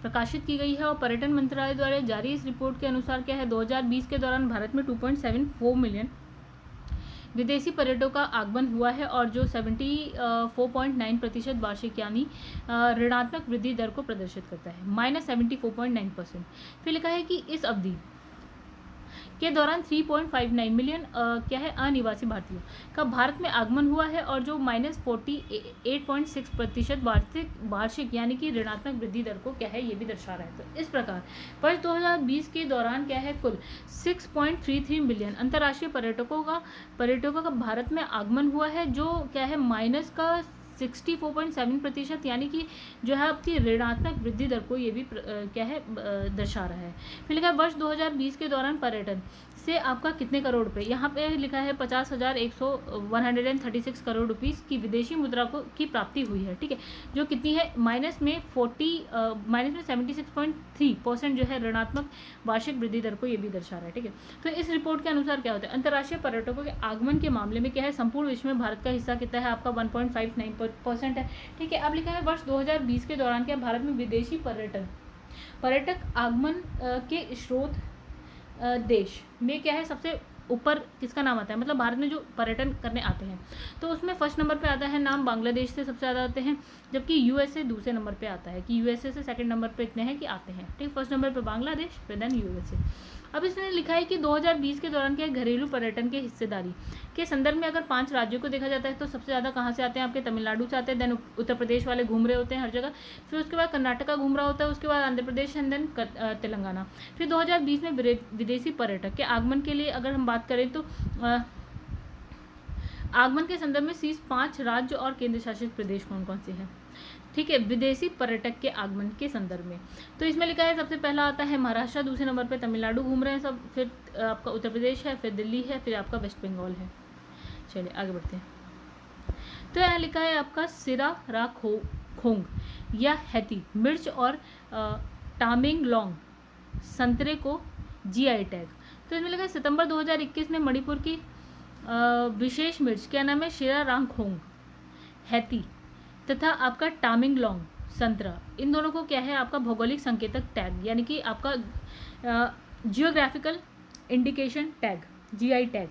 प्रकाशित की गई है और पर्यटन मंत्रालय द्वारा जारी इस रिपोर्ट के अनुसार क्या है 2020 के दौरान भारत में 2.74 मिलियन विदेशी पर्यटकों का आगमन हुआ है और जो 74.9% वार्षिक यानी ऋणात्मक वृद्धि दर को प्रदर्शित करता है -74.9%। फिर लिखा है कि इस अवधि के दौरान 3.59 मिलियन क्या है अनिवासी भारतीयों का भारत में आगमन हुआ है और जो -48.6% वार्षिक यानी कि ऋणात्मक वृद्धि दर को क्या है ये भी दर्शा रहा है। तो इस प्रकार वर्ष 2020 के दौरान क्या है कुल 6.33 मिलियन अंतर्राष्ट्रीय पर्यटकों का भारत में आगमन हुआ है जो क्या है माइनस का 64.7% यानी कि जो है आपकी ऋणात्मक वृद्धि दर को ये भी क्या है दर्शा रहा है। फिर लिखा है वर्ष 2020 के दौरान पर्यटन से आपका कितने करोड़ रुपए, यहाँ पे लिखा है 136 करोड़ रुपीस की विदेशी मुद्रा की प्राप्ति हुई है। ठीक है, जो कितनी है माइनस में 76.3% जो है ऋणात्मक वार्षिक वृद्धि दर को ये भी दर्शा रहा है। ठीक है, तो इस रिपोर्ट के अनुसार क्या होता है अंतर्राष्ट्रीय पर्यटकों के आगमन के मामले में क्या है संपूर्ण विश्व में भारत का हिस्सा कितना है आपका 1.59% है। ठीक है, अब लिखा है वर्ष 2020 के दौरान क्या भारत में विदेशी पर्यटक आगमन के स्रोत देश में क्या है सबसे ऊपर किसका नाम आता है, मतलब भारत में जो पर्यटन करने आते हैं तो उसमें फर्स्ट नंबर पे आता है नाम बांग्लादेश से सबसे ज़्यादा आते हैं, जबकि यूएसए दूसरे नंबर पे आता है कि यूएसए से सेकंड नंबर पे इतने हैं कि आते हैं। ठीक, फर्स्ट नंबर पे बांग्लादेश फिर देन यूएसए। अब इसने लिखा है कि 2020 के दौरान क्या घरेलू पर्यटन के हिस्सेदारी के संदर्भ में अगर 5 राज्यों को देखा जाता है तो सबसे ज़्यादा कहाँ से आते हैं आपके तमिलनाडु से आते हैं, देन उत्तर प्रदेश वाले घूम रहे होते हैं हर जगह, फिर उसके बाद कर्नाटका घूम रहा होता है, उसके बाद आंध्र प्रदेश एंड देन तेलंगाना। फिर 2020 में विदेशी पर्यटक के आगमन के लिए अगर हम बात करें तो आगमन के संदर्भ में शीर्ष 5 राज्य और केंद्र शासित प्रदेश कौन कौन से हैं। ठीक है, विदेशी पर्यटक के आगमन के संदर्भ में तो इसमें लिखा है सबसे पहला आता है महाराष्ट्र, दूसरे नंबर पे तमिलनाडु घूम रहे हैं सब, फिर आपका उत्तर प्रदेश है, फिर दिल्ली है, फिर आपका वेस्ट बंगाल है। चलिए आगे बढ़ते हैं। तो यहाँ लिखा है आपका सिरा रा खोंग या हैती मिर्च और टामेंगलोंग संतरे को जीआई टैग। तो इसमें लिखा है सितंबर 2021 में मणिपुर की विशेष मिर्च क्या नाम है शिरा रांग खोंग हैती तथा आपका टामेंगलोंग संतरा, इन दोनों को क्या है आपका भौगोलिक संकेतक टैग यानी कि आपका geographical indication tag GI tag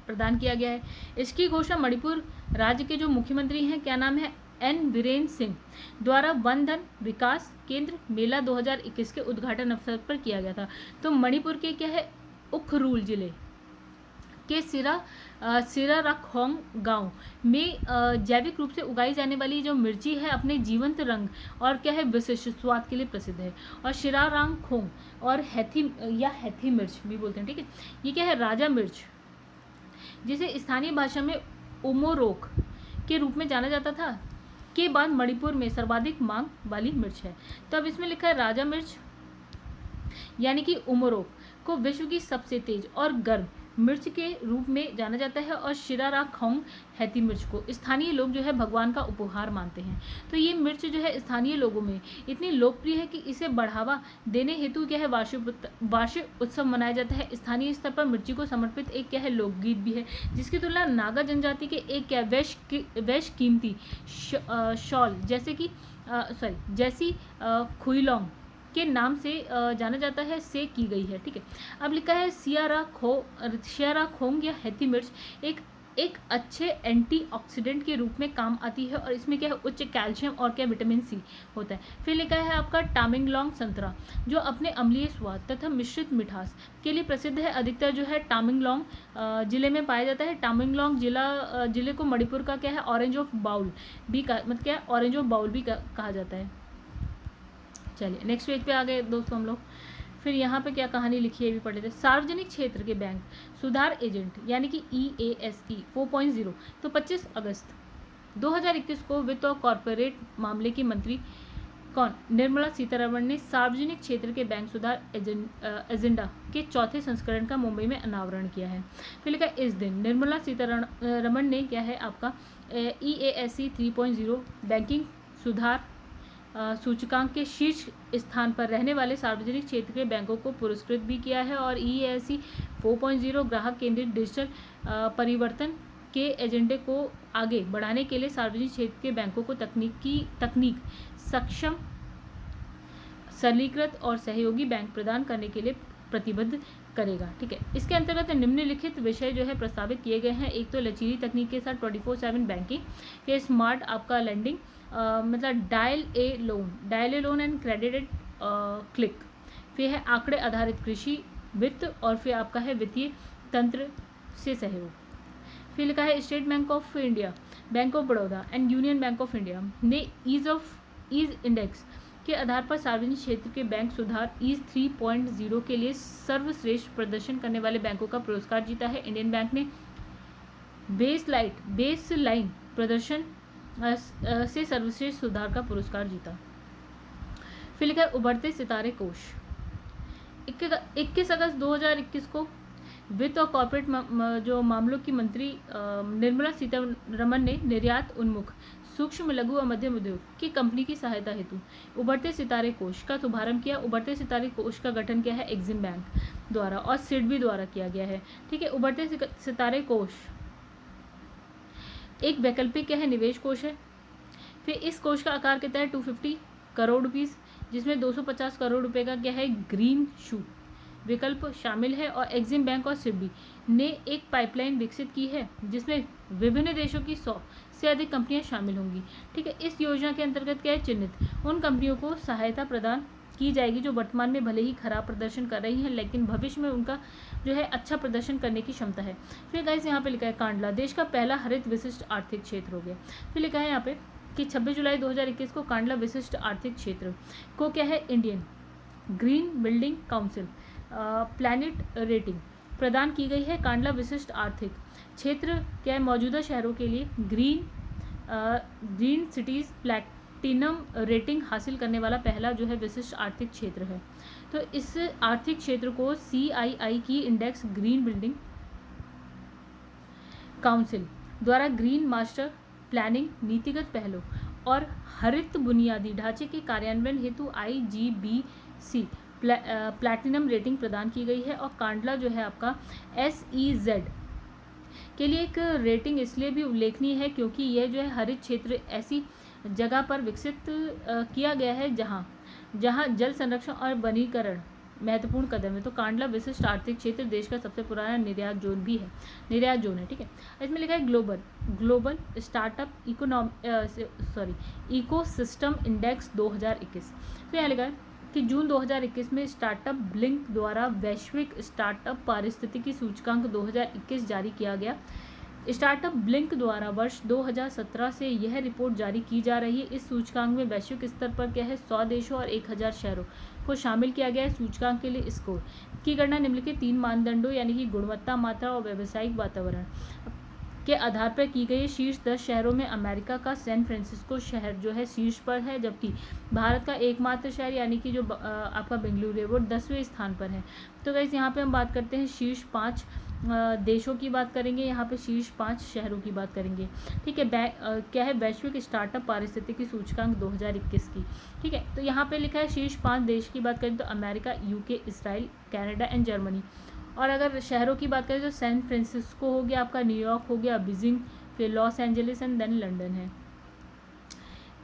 प्रदान किया गया है। इसकी घोषणा मणिपुर राज्य के जो मुख्यमंत्री हैं क्या नाम है एन बीरेन सिंह द्वारा वन धन विकास केंद्र मेला 2021 के उद्घाटन अवसर पर किया गया था। तो मणिपुर के क्या है उखरूल जिले के सिराराखोंग गांव में जैविक रूप से उगाई जाने वाली जो मिर्ची है अपने जीवंत रंग और क्या है विशिष्ट स्वाद के लिए प्रसिद्ध है। और शिरारांगखोंग और हैथी मिर्च भी बोलते हैं। ठीक है, ये क्या है राजा मिर्च जिसे स्थानीय भाषा में उमोरोक के रूप में जाना जाता था के बाद मणिपुर में सर्वाधिक मांग वाली मिर्च है। तो अब इसमें लिखा है राजा मिर्च यानी कि उमोरोक को विश्व की सबसे तेज और गर्म मिर्च के रूप में जाना जाता है और शिराराखोंग हैती मिर्च को स्थानीय लोग जो है भगवान का उपहार मानते हैं। तो ये मिर्च जो है स्थानीय लोगों में इतनी लोकप्रिय है कि इसे बढ़ावा देने हेतु क्या है वार्षिक उत्सव मनाया जाता है। स्थानीय स्तर पर मिर्ची को समर्पित एक क्या है लोकगीत भी है जिसकी तुलना नागा जनजाति के एक क्या वैश्य कीमती शॉल जैसे कि जैसी खुइलोंग के नाम से जाना जाता है से की गई है। ठीक है, अब लिखा है सियारा खोंग या हैथी मिर्च एक अच्छे एंटीऑक्सीडेंट के रूप में काम आती है और इसमें क्या है, उच्च कैल्शियम और क्या विटामिन सी होता है। फिर लिखा है आपका टामिंगलोंग संतरा, जो अपने अम्लीय स्वाद तथा मिश्रित मिठास के लिए प्रसिद्ध है। अधिकतर जो है टामिंगलोंग जिले में पाया जाता है। टामिंगलोंग जिले को मणिपुर का क्या है, ऑरेंज ऑफ बाउल भी मतलब क्या, ऑरेंज ऑफ बाउल भी कहा जाता है। चलिए नेक्स्ट पेज पे आ गए दोस्तों हम लोग। फिर यहाँ पे क्या कहानी लिखी है भी पढ़ लेते हैं। सार्वजनिक क्षेत्र के बैंक सुधार एजेंट यानी कि EASE 4.0 तो 25 अगस्त 2021 को वित्त और कॉरपोरेट मामले की मंत्री कौन, निर्मला सीतारमण ने सार्वजनिक क्षेत्र के बैंक सुधार एजेंडा के चौथे संस्करण का मुंबई में अनावरण किया है। फिर लिखा इस दिन निर्मला सीतारमण ने क्या है आपका EASE 3.0 बैंकिंग सुधार सूचकांक के शीर्ष स्थान पर रहने वाले सार्वजनिक क्षेत्र के बैंकों को पुरस्कृत भी किया है। और EASE 4.0 ग्राहक केंद्रित डिजिटल परिवर्तन के एजेंडे को आगे बढ़ाने के लिए सार्वजनिक क्षेत्र के बैंकों को तकनीक सक्षम, सरलीकृत और सहयोगी बैंक प्रदान करने के लिए प्रतिबद्ध करेगा। ठीक है, इसके अंतर्गत निम्नलिखित विषय जो है प्रस्तावित किए गए हैं। एक तो लचीली तकनीक के साथ 24/7 बैंकिंग के स्मार्ट आपका लैंडिंग मतलब dial A loan and credit click. फिर है आंकड़े आधारित कृषि वित्त और फिर आपका है वित्तीय तंत्र से सहयोग। फिर लिखा है state bank of India, bank of Baroda and union bank of India ने ईज इंडेक्स के आधार पर सार्वजनिक क्षेत्र के बैंक सुधार ईज 3.0 के लिए सर्वश्रेष्ठ प्रदर्शन करने वाले बैंकों का पुरस्कार जीता है। इंडियन बैंक ने बेस लाइन प्रदर्शन से सर्वश्रेष्ठ सुधार का पुरस्कार जीता। फिर लिखा है उभरते सितारे कोष। 21 अगस्त 2021 को वित्त और कॉर्पोरेट जो मामलों की मंत्री निर्मला सीतारमण ने निर्यात उन्मुख सूक्ष्म लघु और मध्यम उद्योग की कंपनी की सहायता हेतु उभरते सितारे कोष का शुभारंभ किया। उभरते सितारे कोष का गठन किया है एग्जिम बैंक द्वारा और सिडबी द्वारा किया गया है। ठीक है, उभरते सितारे कोष एक वैकल्पिक क्या है, निवेश कोष है। फिर इस कोष का आकार कितना है, 250 करोड़ रुपीज़, जिसमें 250 करोड़ रुपए का क्या है, ग्रीन शू विकल्प शामिल है। और एग्जिम बैंक और सिडबी ने एक पाइपलाइन विकसित की है जिसमें विभिन्न देशों की 100 से अधिक कंपनियां शामिल होंगी। ठीक है, इस योजना के अंतर्गत क्या है, चिन्हित उन कंपनियों को सहायता प्रदान की जाएगी जो वर्तमान में भले ही खराब प्रदर्शन कर रही हैं लेकिन भविष्य में उनका जो है अच्छा प्रदर्शन करने की क्षमता है। फिर गाइस यहाँ पे लिखा है कांडला देश का पहला हरित विशिष्ट आर्थिक क्षेत्र हो गया। फिर लिखा है यहाँ पे कि 26 जुलाई 2021 को कांडला विशिष्ट आर्थिक क्षेत्र को क्या है, Indian green building council planet rating प्रदान की गई है। कांडला विशिष्ट आर्थिक क्षेत्र क्या है, मौजूदा शहरों के लिए ग्रीन सिटीज़ प्लैटिनम रेटिंग हासिल करने वाला पहला जो है विशिष्ट आर्थिक क्षेत्र है। तो इस आर्थिक क्षेत्र को CII की इंडेक्स ग्रीन बिल्डिंग काउंसिल द्वारा ग्रीन मास्टर प्लानिंग नीतिगत पहलों और हरित बुनियादी ढांचे के कार्यान्वयन हेतु IGBC प्लैटिनम रेटिंग प्रदान की गई है। और कांडला जो है आपका SEZ के लिए एक रेटिंग इसलिए भी उल्लेखनीय है क्योंकि यह जो है हरित क्षेत्र ऐसी जगह पर विकसित किया गया है जहां जल संरक्षण और वनीकरण महत्वपूर्ण कदम है। तो कांडला विशिष्ट आर्थिक क्षेत्र देश का सबसे पुराना निर्यात जोन है। ठीक है, इसमें लिखा है ग्लोबल स्टार्टअप इकोसिस्टम इंडेक्स 2021। तो यहाँ लिखा है कि जून 2021 में स्टार्टअप ब्लिंक द्वारा वैश्विक स्टार्टअप पारिस्थितिकी सूचकांक 2021 जारी किया गया। स्टार्टअप ब्लिंक द्वारा वर्ष 2017 से यह रिपोर्ट जारी की जा रही है। इस सूचकांक में वैश्विक स्तर पर क्या है, 100 देशों और 1000 शहरों को शामिल किया गया है। सूचकांक के लिए स्कोर की गणना निम्नलिखित 3 मानदंडों यानी कि गुणवत्ता, मात्रा और व्यावसायिक वातावरण के आधार पर की गई। शीर्ष 10 शहरों में अमेरिका का सैन फ्रांसिस्को शहर जो है शीर्ष पर है, जबकि भारत का एकमात्र शहर यानी कि जो आपका बेंगलुरु है वो 10वें स्थान पर है। तो गाइस यहाँ पे हम बात करते हैं शीर्ष 5 देशों की बात करेंगे, यहाँ पे शीर्ष 5 शहरों की बात करेंगे। ठीक है, क्या है, वैश्विक स्टार्टअप पारिस्थितिकी सूचकांक 2021 की। ठीक है, तो यहाँ पे लिखा है शीर्ष 5 देश की बात करें तो America, UK, Israel, Canada and Germany. और अगर शहरों की बात करें तो सैन फ्रांसिस्को हो गया, आपका न्यूयॉर्क हो गया, बीजिंग, फिर Los Angeles and then London है।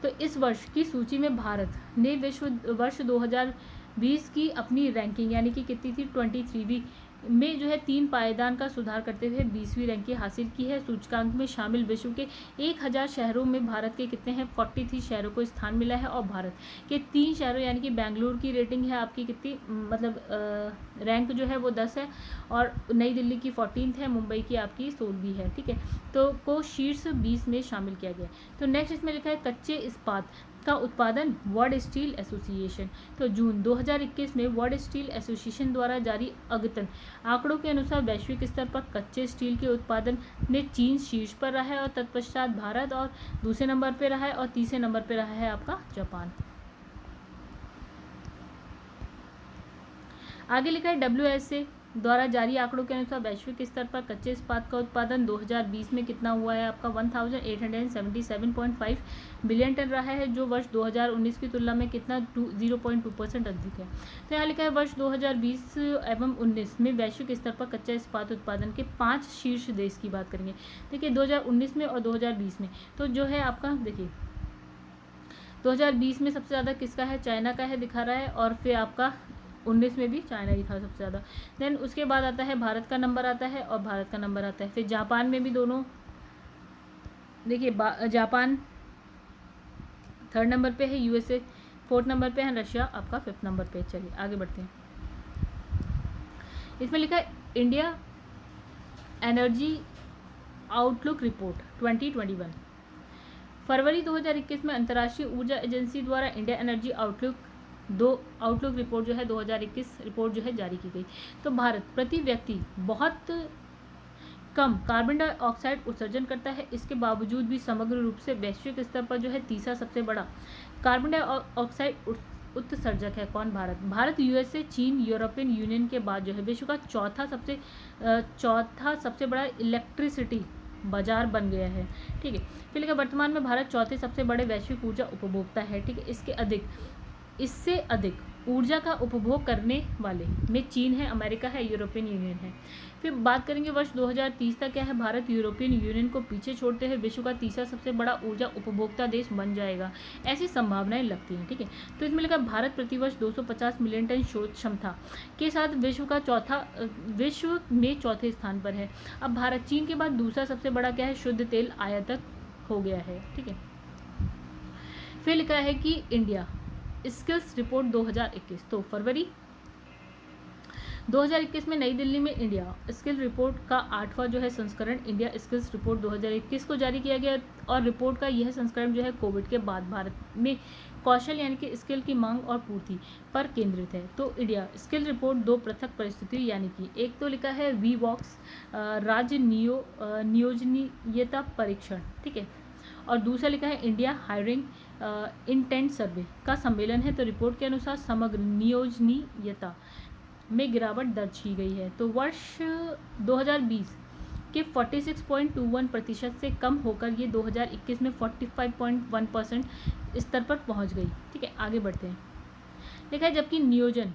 तो इस वर्ष की सूची में भारत ने विश्व वर्ष 2020 की अपनी रैंकिंग यानी कि कितनी थी 23वीं में जो है 3 पायदान का सुधार करते हुए 20वीं रैंकिंग हासिल की है। सूचकांक में शामिल विश्व के 1000 शहरों में भारत के कितने हैं 43 शहरों को स्थान मिला है और भारत के 3 शहरों यानी कि बेंगलुरु की रेटिंग है आपकी कितनी मतलब रैंक जो है वो 10 है और नई दिल्ली की 14th है, मुंबई की आपकी 16वीं है। ठीक है, तो को शीर्ष 20 में शामिल किया गया। तो नेक्स्ट इसमें लिखा है कच्चे इस्पात का उत्पादन वर्ल्ड स्टील एसोसिएशन। तो जून 2021 में वर्ल्ड स्टील एसोसिएशन द्वारा जारी अद्यतन आंकड़ों के अनुसार वैश्विक स्तर पर कच्चे स्टील के उत्पादन में चीन शीर्ष पर रहा है और तत्पश्चात भारत और दूसरे नंबर पर रहा है और तीसरे नंबर पर रहा है आपका जापान। आगे लिखा है WSA द्वारा जारी आंकड़ों के अनुसार वैश्विक स्तर पर कच्चे इस्पात का उत्पादन 2020 में कितना हुआ है आपका 1877.5 बिलियन टन रहा है, जो वर्ष 2019 की तुलना में कितना 0.2% अधिक है। तो यहाँ लिखा है वर्ष 2020 एवं 19 में वैश्विक स्तर पर कच्चा इस्पात उत्पादन के 5 शीर्ष देश की बात करेंगे। देखिए 2019 में और 2020 में तो जो है आपका देखिए 2020 में सबसे ज़्यादा किसका है, चाइना का है दिखा रहा है, और फिर आपका 19 में भी चाइना ही था सबसे ज़्यादा। देन उसके बाद आता है भारत का नंबर आता है और भारत का नंबर आता है, फिर जापान में भी दोनों देखिए जापान 3rd नंबर पे है, USA 4th नंबर पे है, रशिया आपका 5th नंबर पे। चलिए आगे बढ़ते हैं। इसमें लिखा है इंडिया एनर्जी आउटलुक रिपोर्ट 2021। फरवरी 2021 में अंतर्राष्ट्रीय ऊर्जा एजेंसी द्वारा इंडिया एनर्जी आउटलुक रिपोर्ट जो है 2021 रिपोर्ट जो है जारी की गई। तो भारत प्रति व्यक्ति बहुत कम कार्बन डाइऑक्साइड उत्सर्जन करता है, इसके बावजूद भी समग्र रूप से वैश्विक स्तर पर जो है तीसरा सबसे बड़ा कार्बन डाइऑक्साइड उत्सर्जक है। कौन? भारत USA चीन यूरोपियन यूनियन के बाद जो है विश्व का चौथा सबसे बड़ा इलेक्ट्रिसिटी बाजार बन गया है। ठीक है, फिर लिखा वर्तमान में भारत चौथे सबसे बड़े वैश्विक ऊर्जा उपभोक्ता है। ठीक है, इससे अधिक ऊर्जा का उपभोग करने वाले में चीन है, अमेरिका है, यूरोपियन यूनियन है। फिर बात करेंगे वर्ष 2030 तक क्या है, भारत यूरोपियन यूनियन को पीछे छोड़ते हुए विश्व का तीसरा सबसे बड़ा ऊर्जा उपभोक्ता देश बन जाएगा, ऐसी संभावनाएं लगती हैं। ठीक है, तो इसमें लिखा भारत प्रतिवर्ष 250 मिलियन टन शोध क्षमता के साथ विश्व में चौथे स्थान पर है। अब भारत चीन के बाद दूसरा सबसे बड़ा क्या है, शुद्ध तेल आयातक हो गया है। ठीक है, फिर लिखा है कि इंडिया स्किल्स रिपोर्ट 2021। तो फरवरी 2021 में नई दिल्ली में इंडिया स्किल रिपोर्ट का 8वां जो है संस्करण इंडिया स्किल्स रिपोर्ट 2021 को जारी किया गया और रिपोर्ट का यह संस्करण जो है कोविड के बाद भारत में कौशल यानी कि स्किल की मांग और पूर्ति पर केंद्रित है। तो इंडिया स्किल रिपोर्ट 2 पृथक परिस्थितियों यानी कि एक तो लिखा है वीवॉक्स राज्य नियोजनीयता परीक्षण, ठीक है, और दूसरा लिखा है इंडिया हायरिंग इंटेंट सर्वे का सम्मेलन है। तो रिपोर्ट के अनुसार समग्र नियोजनीयता में गिरावट दर्ज की गई है। तो वर्ष 2020 के 46.21% से कम होकर ये 2021 में 45.1% स्तर पर पहुंच गई। ठीक है, आगे बढ़ते हैं। लिखा है जबकि नियोजन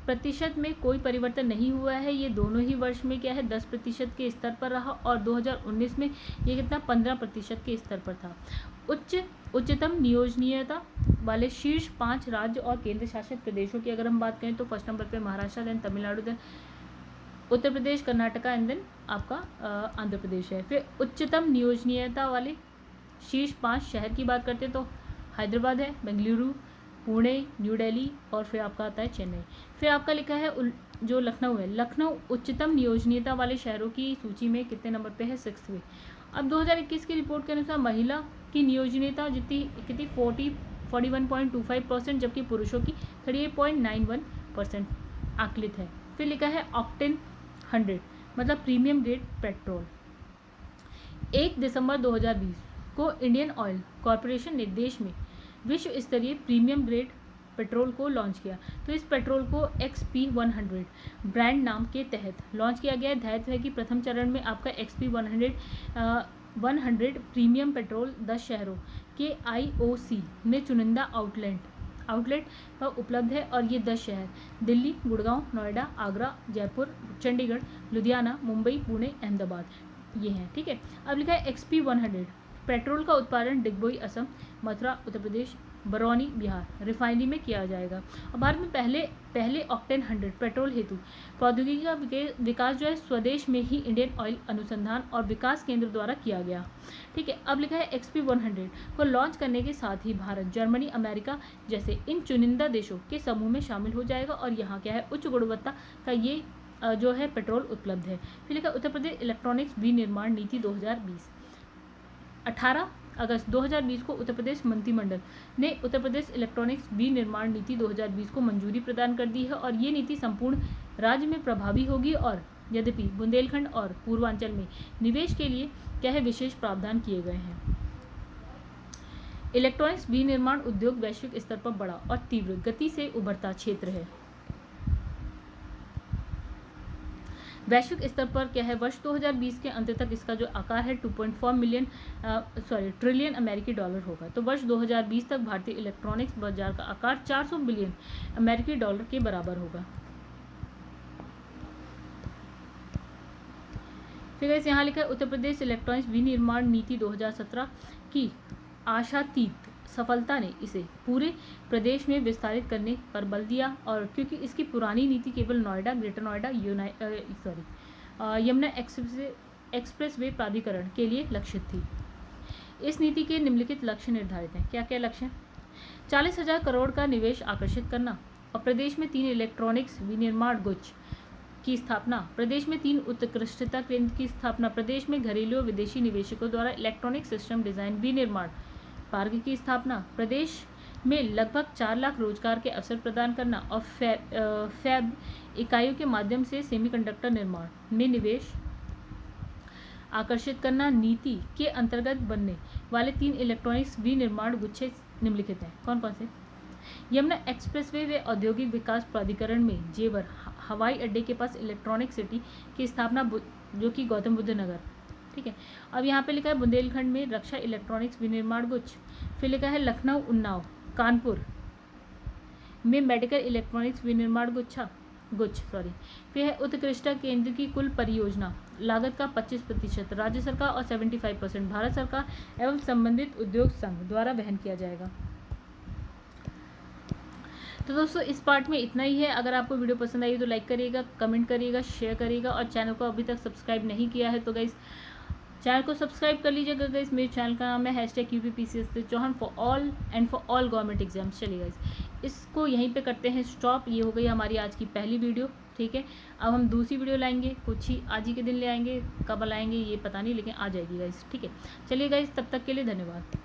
प्रतिशत में कोई परिवर्तन नहीं हुआ है, ये दोनों ही वर्ष में क्या है 10% के स्तर पर रहा और 2019 में ये कितना 15% के स्तर पर था। उच्चतम नियोजनीयता वाले शीर्ष 5 राज्य और केंद्र शासित प्रदेशों की अगर हम बात करें तो फर्स्ट नंबर पे Maharashtra, then Tamil Nadu, then Uttar Pradesh, Karnataka and then आपका आंध्र प्रदेश है। फिर उच्चतम नियोजनीयता वाले शीर्ष 5 शहर की बात करते तो हैदराबाद है, बेंगलुरु, पुणे, न्यू दिल्ली और फिर आपका आता है चेन्नई। फिर आपका लिखा है जो लखनऊ है, लखनऊ उच्चतम नियोजनीयता वाले शहरों की सूची में कितने नंबर पे है 6वें। अब 2021 की रिपोर्ट के अनुसार महिला की नियोजनीयता कितनी 41.25%, जबकि पुरुषों की 38.91% आकलित है। फिर लिखा है ऑक्टेन 100 मतलब प्रीमियम ग्रेड पेट्रोल। 1 दिसंबर 2020 को इंडियन ऑयल कॉरपोरेशन ने देश में विश्व स्तरीय प्रीमियम ग्रेड पेट्रोल को लॉन्च किया। तो इस पेट्रोल को XP100 ब्रांड नाम के तहत लॉन्च किया गया। दायित्व है कि प्रथम चरण में आपका XP100 प्रीमियम पेट्रोल 10 शहरों के IOC में चुनिंदा आउटलेट पर उपलब्ध है और ये 10 शहर दिल्ली, गुड़गांव, नोएडा, आगरा, जयपुर, चंडीगढ़, लुधियाना, मुंबई, पुणे, अहमदाबाद ये हैं। ठीक है, अब लिखा है XP100 पेट्रोल का उत्पादन डिगबोई असम, मथुरा उत्तर प्रदेश, बरौनी बिहार रिफाइनरी में किया जाएगा। और भारत में पहले ऑक्टेन 100 पेट्रोल हेतु प्रौद्योगिकी का विकास जो है स्वदेश में ही इंडियन ऑयल अनुसंधान और विकास केंद्र द्वारा किया गया। ठीक है, अब लिखा है XP 100 को लॉन्च करने के साथ ही भारत, जर्मनी, अमेरिका जैसे इन चुनिंदा देशों के समूह में शामिल हो जाएगा और यहाँ क्या है, उच्च गुणवत्ता का ये जो है पेट्रोल उपलब्ध है। फिर लिखा उत्तर प्रदेश इलेक्ट्रॉनिक्स विनिर्माण नीति 2020। 18 अगस्त 2020 को उत्तर प्रदेश मंत्रिमंडल ने उत्तर प्रदेश इलेक्ट्रॉनिक्स विनिर्माण नीति 2020 को मंजूरी प्रदान कर दी है और ये नीति संपूर्ण राज्य में प्रभावी होगी। और यद्यपि बुंदेलखंड और पूर्वांचल में निवेश के लिए क्या है, विशेष प्रावधान किए गए हैं। इलेक्ट्रॉनिक्स विनिर्माण उद्योग वैश्विक स्तर पर बड़ा और तीव्र गति से उभरता क्षेत्र है। वैश्विक स्तर पर क्या है, वर्ष 2020 के अंत तक इसका जो आकार है 2.4 ट्रिलियन अमेरिकी डॉलर होगा। तो वर्ष 2020 तक भारतीय इलेक्ट्रॉनिक्स बाजार का आकार 400 बिलियन अमेरिकी डॉलर के बराबर होगा। फिर यहाँ लिखा है उत्तर प्रदेश इलेक्ट्रॉनिक्स विनिर्माण नीति 2017 की आशातीत सफलता ने इसे पूरे प्रदेश में विस्तारित करने पर बल दिया। और क्योंकि इसकी पुरानी नीति केवल नोएडा, ग्रेटर नोएडा, यमुना एक्सप्रेसवे प्राधिकरण के लिए लक्षित थी। इस नीति के निम्नलिखित लक्ष्य निर्धारित हैं। क्या क्या लक्ष्य हैं? 40,000 करोड़ का निवेश आकर्षित करना और प्रदेश में 3 इलेक्ट्रॉनिक्स विनिर्माण गुच्छ की स्थापना, प्रदेश में 3 उत्कृष्टता केंद्र की स्थापना, प्रदेश में घरेलू और विदेशी निवेशकों द्वारा इलेक्ट्रॉनिक सिस्टम डिजाइन विनिर्माण पार्क की स्थापना, प्रदेश में लगभग 4 लाख रोजगार के अवसर प्रदान करना और फैब इकाइयों के माध्यम से सेमीकंडक्टर निर्माण में निवेश आकर्षित करना। नीति के अंतर्गत बनने वाले 3 इलेक्ट्रॉनिक्स विनिर्माण गुच्छे निम्नलिखित हैं। कौन कौन से? यमुना एक्सप्रेसवे वे औद्योगिक विकास प्राधिकरण में जेवर हवाई अड्डे के पास इलेक्ट्रॉनिक सिटी की स्थापना, जो कि गौतम बुद्ध नगर। ठीक है, अब यहाँ पे लिखा है बुंदेलखंड में रक्षा इलेक्ट्रॉनिक्स विनिर्माण गुच्छ। फिर लिखा है लखनऊ, उन्नाव, कानपुर में मेडिकल इलेक्ट्रॉनिक्स विनिर्माण गुच्छ। फिर है उत्कृष्टता केंद्र की कुल परियोजना लागत का 25% राज्य सरकार और 75% भारत सरकार एवं संबंधित उद्योग संघ द्वारा वहन किया जाएगा। तो दोस्तों इस पार्ट में इतना ही है। अगर आपको वीडियो पसंद आई तो लाइक करिएगा, कमेंट करिएगा, शेयर करिएगा और चैनल को अभी तक सब्सक्राइब नहीं किया है तो गाइस चैनल को सब्सक्राइब कर लीजिएगा। गाइस मेरे चैनल का नाम है #UPPCS Chauhan for all and for all government exams. चलिए गाइस इसको यहीं पे करते हैं स्टॉप। ये हो गई हमारी आज की पहली वीडियो। ठीक है, अब हम दूसरी वीडियो लाएंगे, कुछ ही आज ही के दिन ले आएंगे, कब लाएंगे ये पता नहीं, लेकिन आ जाएगी गाइस। ठीक है, चलिए गाइस तब तक के लिए धन्यवाद।